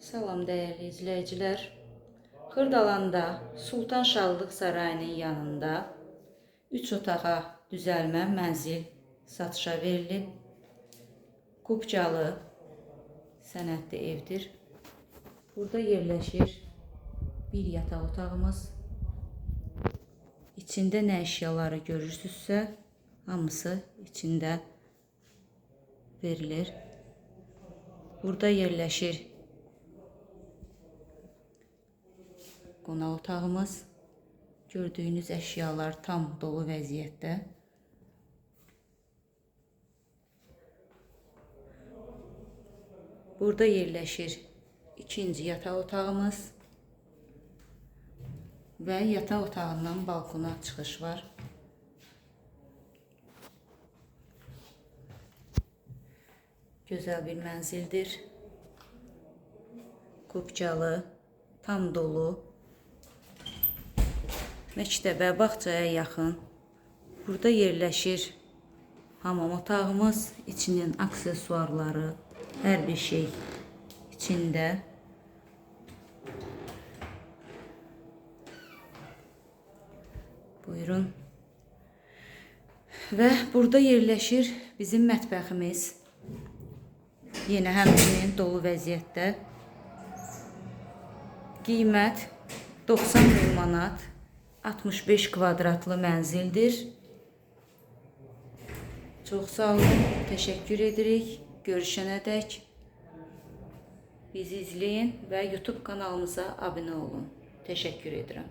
Salam dəyərli izləyicilər. Xırdalanda Sultan Şahlıq Sarayının yanında 3 otağa düzəlmə mənzil satışa verilib. Qubcalı sənədli evdir. Burada yerləşir bir yataq otağımız. İçində nə əşyaları görürsünüzsə, hamısı içində verilir. Burada yerləşir qonaq otağımız. Gördüyünüz əşyalar tam dolu vəziyyətdə. Burada yerləşir ikinci yataq otağımız və yataq otağından balkona çıxış var. Gözəl bir mənzildir. Qubcalı, tam dolu. Məktəbə, bağçaya yaxın. Burada yerləşir hamam otağımız, içinin aksesuarları, hər bir şey içində. Buyurun. Və burada yerləşir bizim mətbəximiz. Yenə həmçinin dolu vəziyyətdə. Qiymət 90.000 manat. 65 kvadratlı mənzildir. Çox sağ olun, təşəkkür edirik. Görüşənədək bizi izləyin və YouTube kanalımıza abunə olun. Təşəkkür edirəm.